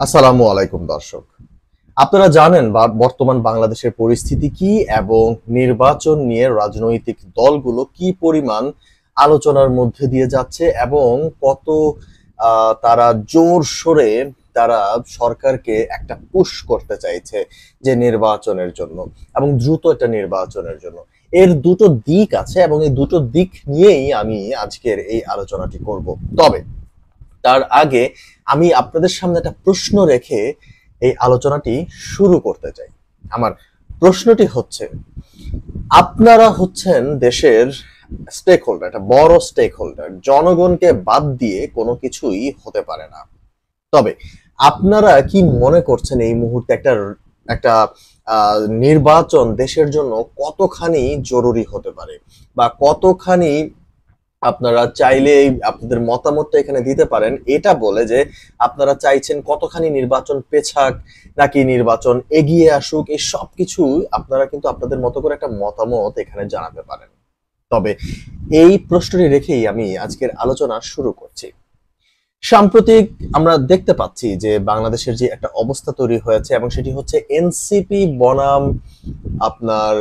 আসসালামু আলাইকুম দর্শক। আপনারা জানেন বর্তমান বাংলাদেশের পরিস্থিতি কি এবং নির্বাচন নিয়ে রাজনৈতিক দলগুলো কি পরিমাণ আলোচনার মধ্যে দিয়ে যাচ্ছে এবং কত তারা জোর সোরে তারা সরকারকে একটা পুশ করতে চাইছে যে নির্বাচনের জন্য এবং দ্রুত একটা নির্বাচনের জন্য। এর দুটো দিক আছে এবং এই দুটো দিক নিয়েই আমি আজকের এই আলোচনাটি করব। তবে তার আগে আমি আপনাদের সামনে একটা প্রশ্ন রেখে এই আলোচনাটি শুরু করতে চাই। আমার প্রশ্নটি হচ্ছে, আপনারা হচ্ছেন দেশের স্টেক হোল্ডার, একটা বড় স্টেক হোল্ডার। জনগণকে বাদ দিয়ে কোনো কিছুই হতে পারে না। তবে আপনারা কি মনে করছেন এই মুহূর্তে একটা একটা নির্বাচন দেশের জন্য কতখানি জরুরি হতে পারে বা কতখানি আপনারা চাইলে আপনাদের মতামতটা এখানে দিতে পারেন, এটা বলে যে আপনারা চাইছেন কতখানি নির্বাচন পেছাক নাকি নির্বাচন এগিয়ে আসুক। এই সব কিছু আপনারা কিন্তু আপনাদের মতো করে একটা মতামত এখানে জানাতে পারেন। তবে এই প্রশ্নটি রেখেই আমি আজকের আলোচনা শুরু করছি। সাম্প্রতিক আমরা দেখতে পাচ্ছি যে বাংলাদেশের যে একটা অবস্থা তৈরি হয়েছে এবং সেটি হচ্ছে এনসিপি বনাম আপনার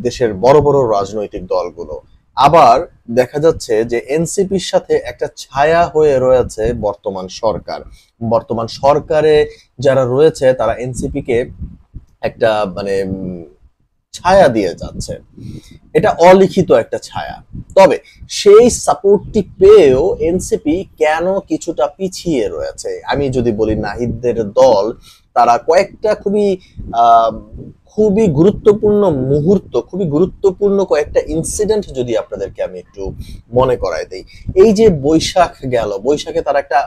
দেশের বড় বড় রাজনৈতিক দলগুলো। আবার দেখা যাচ্ছে যে এনসিপির সাথে একটা ছায়া হয়ে রয়েছে বর্তমান সরকার। বর্তমান সরকারে যারা রয়েছে তারা এনসিপি কে একটা মানে ছায়া দিয়ে যাচ্ছে। এটা অলিখিত একটা ছায়া। তবে সেই সাপোর্টটি পেয়েও এনসিপি কেন কিছুটা পিছিয়ে রয়েছে? আমি যদি বলি, নাহিদদের দল তারা কয়েকটা খুবই গুরুত্বপূর্ণ মুহূর্ত, খুবই গুরুত্বপূর্ণ কয়েকটা ইনসিডেন্ট যদি আপনাদেরকে আমি একটু মনে করায় দেই। এই যে বৈশাখ গেল, বৈশাখে তারা একটা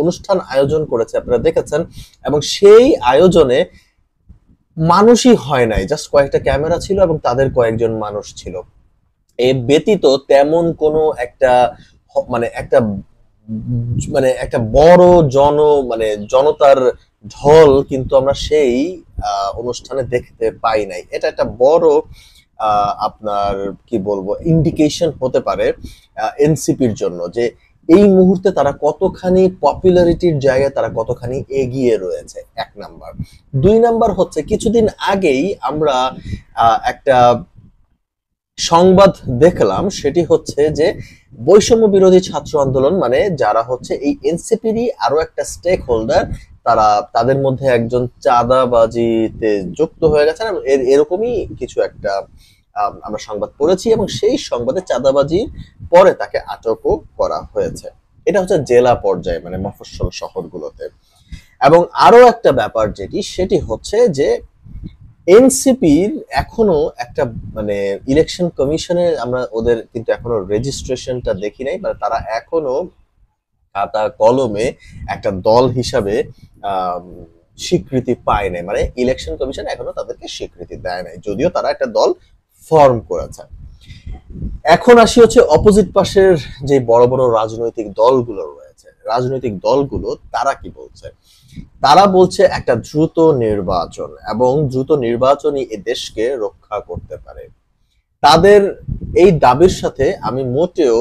অনুষ্ঠান আয়োজন করেছে, আপনারা দেখেছেন, এবং সেই আয়োজনে মানুষই হয় নাই, জাস্ট কয়েকটা ক্যামেরা ছিল এবং তাদের কয়েকজন মানুষ ছিল। এ ব্যতীত তেমন কোনো একটা একটা একটা বড় জনতার ঢল কিন্তু আমরা সেই অনুষ্ঠানে দেখতে পাই নাই। এটা একটা বড় আপনার কি বলবো ইন্ডিকেশন হতে পারে এনসিপির জন্য যে এই মুহূর্তে তারা কতখানি পপুলারিটির জায়গায় তারা কতখানি এগিয়ে রয়েছে। এক নাম্বার। দুই নাম্বার হচ্ছে, কিছুদিন আগেই আমরা একটা সংবাদ দেখলাম, সেটি হচ্ছে যে বৈষম্য বিরোধী ছাত্র আন্দোলন যারা হচ্ছে এই এনসিপিরই আরো একটা স্টেক হোল্ডার, তারা তাদের মধ্যে একজন চাঁদাবাজিতে যুক্ত হয়ে গেছেন এবং এরকমই কিছু একটা আমরা সংবাদ পড়েছি এবং সেই সংবাদে চাঁদাবাজির পরে তাকে আটকও করা হয়েছে। এটা হচ্ছে জেলা পর্যায়ে মফস্বল শহরগুলোতে। এবং আরো একটা ব্যাপার সেটি হচ্ছে যে এনসিপির এখনো একটা ইলেকশন কমিশনে আমরা ওদের কিন্তু এখনো রেজিস্ট্রেশনটা দেখি নাই, তারা এখনো খাতা কলমে একটা দল হিসাবে স্বীকৃতি পায় নাই। ইলেকশন কমিশন এখনো তাদেরকে স্বীকৃতি দেয় নাই, যদিও তারা একটা দল ফর্ম করেছে। এখন আসি হচ্ছে অপোজিট পাশের যে বড় বড় রাজনৈতিক দলগুলো রয়েছে, রাজনৈতিক দলগুলো তারা কি বলছে? তারা বলছে একটা দ্রুত নির্বাচন এবং দ্রুত নির্বাচনই এ দেশকে রক্ষা করতে পারে। তাদের এই দাবির সাথে আমি মোটেও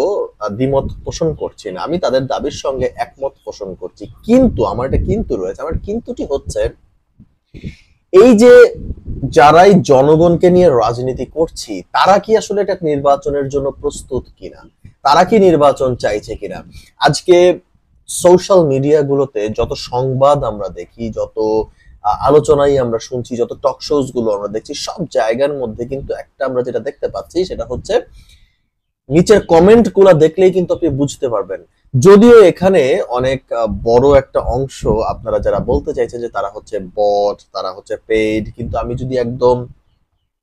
দ্বিমত পোষণ করছি না, আমি তাদের দাবির সঙ্গে একমত পোষণ করছি। কিন্তু আমার একটা কিন্তু রয়েছে। আমার কিন্তুটি হচ্ছে, এই যে যারাই জনগণকে নিয়ে রাজনীতি করছি তারা কি আসলে এটা নির্বাচনের জন্য প্রস্তুত কিনা, তারা কি নির্বাচন চাইছে কিনা? আজকে সোশ্যাল মিডিয়া গুলোতে যত সংবাদ আমরা দেখি, যত আলোচনাই আমরা শুনছি, যত টক শোজ গুলো আমরা দেখছি, সব জায়গার মধ্যে কিন্তু একটা আমরা যেটা দেখতে পাচ্ছি সেটা হচ্ছে, নিচের কমেন্ট গুলা দেখলেই কিন্তু আপনি বুঝতে পারবেন, যদিও এখানে অনেক বড় একটা অংশ আপনারা যারা বলতে চাইছে যে তারা হচ্ছে বট, তারা হচ্ছে পেইড, কিন্তু আমি যদি একদম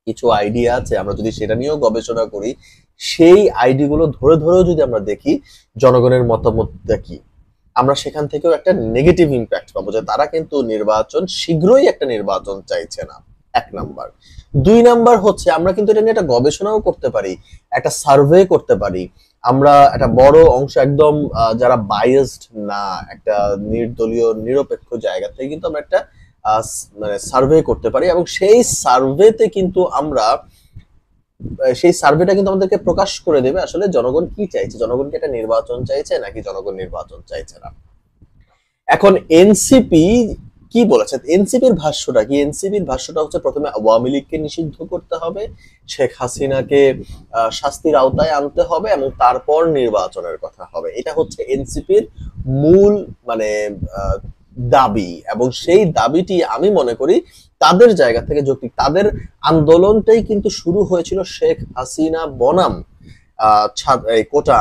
কিছু আইডিয়া আছে, আমরা যদি সেটা নিয়েও গবেষণা করি, সেই আইডি গুলো ধরে ধরেও যদি আমরা দেখি জনগণের মতামতটা কি, আমরা সেখান থেকেও একটা নেগেটিভ ইম্প্যাক্ট পাবো যে তারা কিন্তু শীঘ্রই একটা নির্বাচন চাইছে না। এক নাম্বার। দুই নাম্বার হচ্ছে, আমরা কিন্তু এটা নিয়ে একটা গবেষণাও করতে পারি, একটা সার্ভে করতে পারি। আমরা একটা বড় অংশ একদম যারা বায়াসড না, একটা নির্দলীয় নিরপেক্ষ জায়গা থেকে কিন্তু আমরা একটা সার্ভে করতে পারি এবং সেই সার্ভেটা কিন্তু আমাদেরকে প্রকাশ করে দেবে আসলে জনগণ কি চাইছে, জনগণ কি একটা নির্বাচন চাইছে নাকি জনগণ নির্বাচন চাইছে না। এখন এনসিপি কি বলেছে এনসিপির ভাষ্যটা কি? এনসিপির ভাষ্যটা হচ্ছে প্রথমে আওয়ামী লীগকে নিষিদ্ধ করতে হবে, শেখ হাসিনাকে শাস্তির আওতায় আনতে হবে এবং তারপর নির্বাচনের কথা হবে। এটা হচ্ছে এনসিপির মূল মানে আহ, দাবি, এবং সেই দাবিটি আমি মনে করি তাদের জায়গা থেকে যৌক্তিক। তাদের আন্দোলনটাই কিন্তু শুরু হয়েছিল শেখ হাসিনা বনাম এই কোটা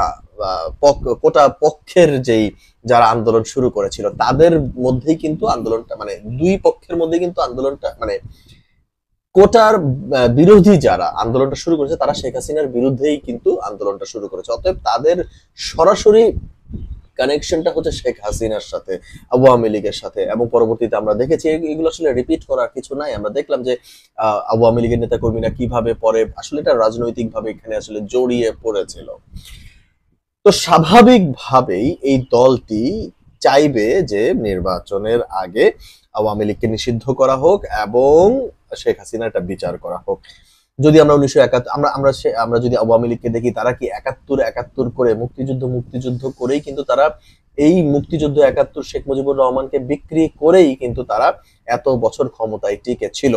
কোটা পক্ষের যেই যারা আন্দোলন শুরু করেছিল তাদের মধ্যেই কিন্তু আন্দোলনটা মানে দুই পক্ষের মধ্যে কিন্তু আন্দোলনটা মানে কোটার বিরোধী যারা আন্দোলনটা শুরু করেছে তারা শেখ হাসিনার বিরুদ্ধেই কিন্তু আন্দোলনটা শুরু করেছে। অতএব তাদের সরাসরি কানেকশনটা হচ্ছে শেখ হাসিনার সাথে, আওয়ামী লীগের সাথে। এবং পরবর্তীতে আমরা দেখেছি এগুলো আসলে রিপিট করার কিছু নাই। আমরা দেখলাম যে আওয়ামী লীগের নেতা কর্মীরা কিভাবে পরে আসলে এটা রাজনৈতিক ভাবে এখানে আসলে জড়িয়ে পড়েছিল। তো স্বাভাবিকভাবেই এই দলটি চাইবে যে নির্বাচনের আগে আওয়ামী লীগকে নিষিদ্ধ করা হোক এবং শেখ হাসিনার একটা বিচার করা হোক। যদি আমরা 1971 আমরা যদি আওয়ামী লীগকে দেখি, তারা কি 71 করে মুক্তিযুদ্ধ করেই কিন্তু তারা এই মুক্তিযুদ্ধ 71 শেখ মুজিবুর রহমানকে বিক্রি করেই কিন্তু তারা এত বছর ক্ষমতায় টিকে ছিল,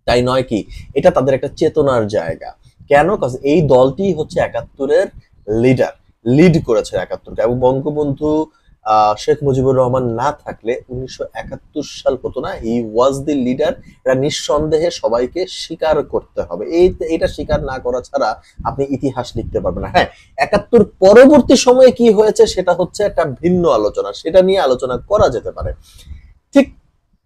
তাই নয় কি? এটা তাদের একটা চেতনার জায়গা। কেন? এই দলটি হচ্ছে 71-এর লিড করেছে 71-কে, এবং বঙ্গবন্ধু শেখ মুজিবুর রহমান না থাকলে 1971 সাল হতো না। হি ওয়াজ দি লিডার। এটা নিঃসন্দেহে সবাইকে স্বীকার করতে হবে। এটা স্বীকার না করা ছাড়া আপনি ইতিহাস লিখতে পারবেন না। হ্যাঁ, 71 পরবর্তী সময়ে কি হয়েছে সেটা হচ্ছে একটা ভিন্ন আলোচনা, সেটা নিয়ে আলোচনা করা যেতে পারে। ঠিক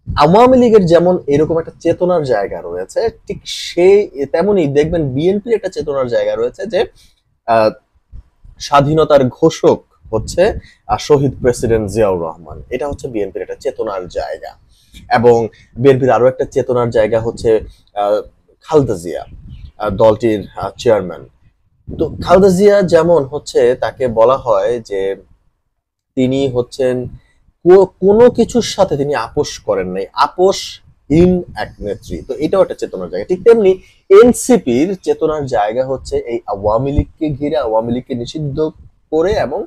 আওয়ামী লীগের যেমন এরকম একটা চেতনার জায়গা রয়েছে, ঠিক সেই তেমনই দেখবেন বিএনপির একটা চেতনার জায়গা রয়েছে যে স্বাধীনতার ঘোষক হচ্ছে শহীদ প্রেসিডেন্ট জিয়াউর রহমান। এটা হচ্ছে বিএনপির একটা চেতনার জায়গা। এবং বিএনপির আরো একটা চেতনার জায়গা হচ্ছে খালেদা জিয়া, দলটির চেয়ারম্যান। তো খালেদা জিয়া যেমন হচ্ছে তাকে বলা হয় যে তিনি হচ্ছেন কোনো কিছুর সাথে তিনি আপোষ করেন নাই, আপোষহীন এক নেত্রী। তো এটাও একটা চেতনার জায়গা। ঠিক তেমনি এনসিপির চেতনার জায়গা হচ্ছে এই আওয়ামী লীগকে ঘিরে, আওয়ামী লীগকে নিষিদ্ধ করে এবং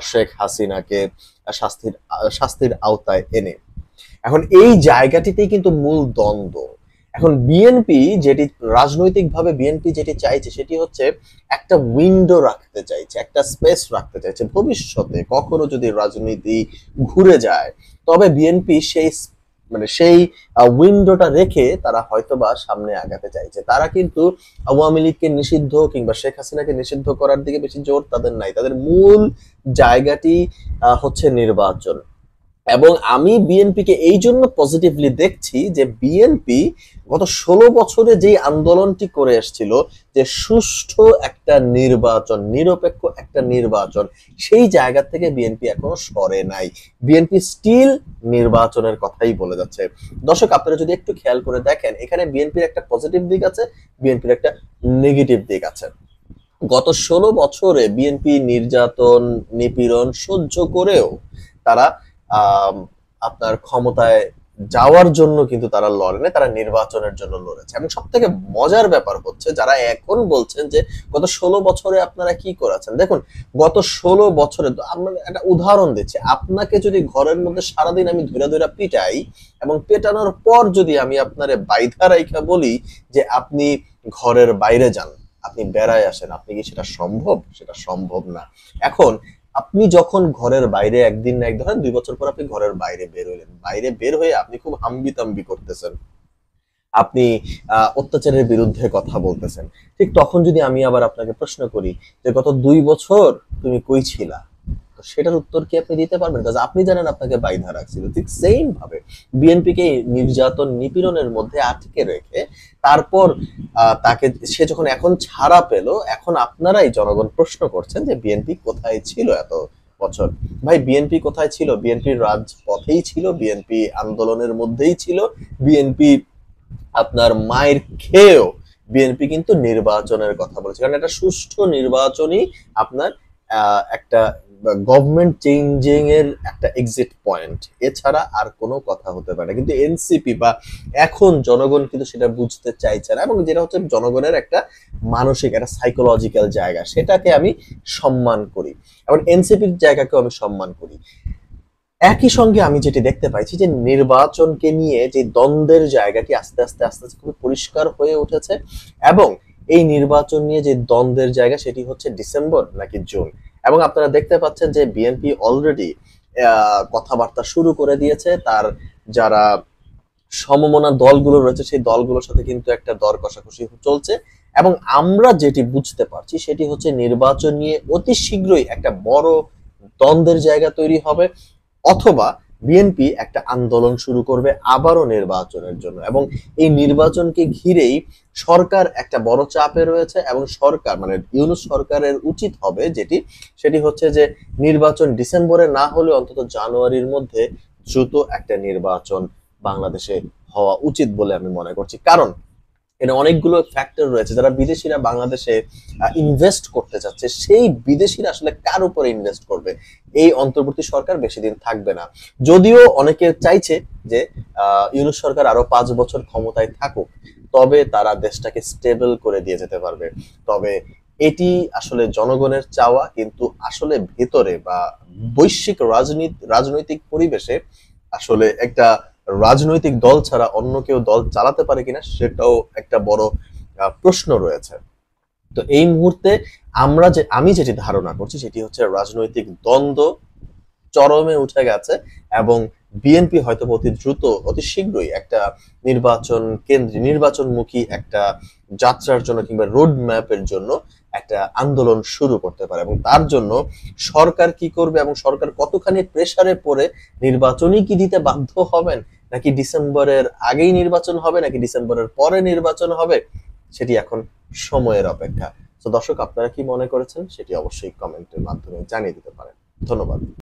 শেখ হাসিনাকে শাস্তির আওতায় এনে। এখন এই জায়গাটিতেই কিন্তু মূল দ্বন্দ্ব। এখন বিএনপি যেটি রাজনৈতিকভাবে বিএনপি যেটি চাইছে সেটি হচ্ছে একটা উইন্ডো রাখতে চাইছে, একটা স্পেস রাখতে চাইছে। ভবিষ্যতে কখনো যদি রাজনীতি ঘুরে যায় তবে বিএনপি সেই উইন্ডোটা রেখে তারা হয়তোবা সামনে আগাতে চাইছে। তারা কিন্তু আওয়ামী লীগকে নিষিদ্ধ কিংবা শেখ হাসিনাকে নিষিদ্ধ করার দিকে বেশি জোর তাদের নাই। তাদের মূল জায়গাটি হচ্ছে নির্বাচন। এবং আমি বিএনপিকে এই জন্য পজিটিভলি দেখছি যে বিএনপি গত 16 বছরে যে আন্দোলনটি করে এসেছিল যে সুষ্ঠু একটা নির্বাচন, নিরপেক্ষ একটা নির্বাচন, সেই জায়গা থেকে বিএনপি এখনো সরে নাই। বিএনপি স্টিল নির্বাচনের কথাই বলে যাচ্ছে। দর্শক, আপনারা যদি একটু খেয়াল করে দেখেন, এখানে বিএনপির একটা পজিটিভ দিক আছে, বিএনপির একটা নেগেটিভ দিক আছে। গত 16 বছরে বিএনপি নির্যাতন নিপীড়ন সহ্য করেও তারা আপনার ক্ষমতায় যাওয়ার জন্য কিন্তু তারা লড়েনি, তারা নির্বাচনের জন্য লড়েছে। এবং সব থেকে মজার ব্যাপার হচ্ছে যারা এখন বলছেন যে গত 16 বছরে আপনারা কি করেছেন, দেখুন গত 16 বছরে আমরা একটা উদাহরণ দিচ্ছি। আপনাকে যদি ঘরের মধ্যে সারাদিন আমি ধরে ধরে পিটাই এবং পেটানোর পর যদি আমি আপনারে বাইধা রাইখা বলি যে আপনি ঘরের বাইরে যান, আপনি বেড়ায় আসেন, আপনি কি সেটা সম্ভব? সেটা সম্ভব না। এখন আপনি যখন ঘরের বাইরে একদিন না এক ধরেন 2 বছর পর আপনি ঘরের বাইরে বের হইলেন, বাইরে বের হয়ে আপনি খুব হাম্বিতাম্বি করতেছেন, আপনি অত্যাচারের বিরুদ্ধে কথা বলতেছেন। ঠিক তখন যদি আমি আবার আপনাকে প্রশ্ন করি যে গত 2 বছর তুমি কই ছিলা, তো সেটার উত্তর কি আপনি দিতে পারবেন? কারণ আপনি জানেন আপনাকে বাইধা রাখছিল। ঠিক সেম ভাবে বিএনপিকে নির্যাতন নিপীড়নের মধ্যে আটকে রেখে তারপর তাকে সে যখন এখন ছাড়া পেল, এখন আপনারাই জনগণ প্রশ্ন করছেন যে বিএনপি কোথায় ছিল এত বছর। ভাই, বিএনপি কোথায় ছিল? বিএনপি রাজপথেই ছিল, বিএনপি আন্দোলনের মধ্যেই ছিল, বিএনপি আপনার মায়ের খেয়েও বিএনপি কিন্তু নির্বাচনের কথা বলেছে। কারণ একটা সুষ্ঠু নির্বাচনই আপনার একটা গভর্নমেন্ট চেঞ্জিং এর একটা এক্সিট পয়েন্ট, এছাড়া আর কোনো কথা হতে পারে না। কিন্তু এনসিপি বা এখন জনগণ কিন্তু সেটা বুঝতে চাইছে না, এবং যেটা হচ্ছে জনগণের একটা মানসিক একটা সাইকোলজিক্যাল জায়গা, সেটাকে আমি সম্মান করি এবং এনসিপির জায়গাকেও আমি সম্মান করি। একই সঙ্গে আমি যেটি দেখতে পাইছি যে নির্বাচনকে নিয়ে যে দ্বন্দ্বের জায়গাটি আস্তে আস্তে আস্তে আস্তে খুবই পরিষ্কার হয়ে উঠেছে, এবং এই নির্বাচন নিয়ে যে দ্বন্দ্বের জায়গা সেটি হচ্ছে ডিসেম্বর নাকি জুন। এবং আপনারা দেখতে পাচ্ছেন যে বিএনপি অলরেডি কথাবার্তা শুরু করে দিয়েছে, তার যারা সমমনা দলগুলো রয়েছে সেই দলগুলোর সাথে কিন্তু একটা দর কষাকষি চলছে। এবং আমরা যেটি বুঝতে পারছি সেটি হচ্ছে নির্বাচন নিয়ে অতি শীঘ্রই একটা বড় দ্বন্দ্বের জায়গা তৈরি হবে, অথবা বিএনপি একটা আন্দোলন শুরু করবে আবারও নির্বাচনের জন্য। এবং এই নির্বাচনকে ঘিরেই সরকার একটা বড় চাপে রয়েছে, এবং সরকার মানে ইউনূস সরকারের উচিত হবে সেটি হচ্ছে যে নির্বাচন ডিসেম্বরে না হলে অন্তত জানুয়ারির মধ্যে দ্রুত একটা নির্বাচন বাংলাদেশে হওয়া উচিত বলে আমি মনে করছি। কারণ এটা অনেকগুলো ফ্যাক্টর রয়েছে, যারা বিদেশিরা বাংলাদেশে ইনভেস্ট করতে চাচ্ছে, সেই বিদেশিরা আসলে কার উপরে ইনভেস্ট করবে? এই অন্তর্বর্তী সরকার বেশি দিন থাকবে না। যদিও অনেকে চাইছে যে ইউনূস সরকার আরো 5 বছর ক্ষমতায় থাকুক, তবে তারা দেশটাকে স্টেবল করে দিয়ে যেতে পারবে। তবে এটি আসলে জনগণের চাওয়া, কিন্তু আসলে ভেতরে বা বৈশ্বিক রাজনৈতিক পরিবেশে আসলে একটা রাজনৈতিক দল ছাড়া অন্য কেউ দল চালাতে পারে কিনা সেটাও একটা বড় প্রশ্ন রয়েছে। তো এই মুহূর্তে আমি যেটি ধারণা করছি সেটি হচ্ছে রাজনৈতিক দ্বন্দ্ব চরমে উঠে গেছে, এবং বিএনপি হয়তো অতি শীঘ্রই একটা নির্বাচনমুখী একটা যাত্রার জন্য কিংবা রোড ম্যাপের জন্য একটা আন্দোলন শুরু করতে পারে। এবং তার জন্য সরকার কি করবে এবং সরকার কতখানি প্রেসারে পড়ে নির্বাচনই কি দিতে বাধ্য হবেন, নাকি ডিসেম্বরের আগেই নির্বাচন হবে, নাকি ডিসেম্বরের পরে নির্বাচন হবে, সেটি এখন সময়ের অপেক্ষা। তো দর্শক, আপনারা কি মনে করেছেন সেটি অবশ্যই কমেন্টের মাধ্যমে জানিয়ে দিতে পারেন। ধন্যবাদ।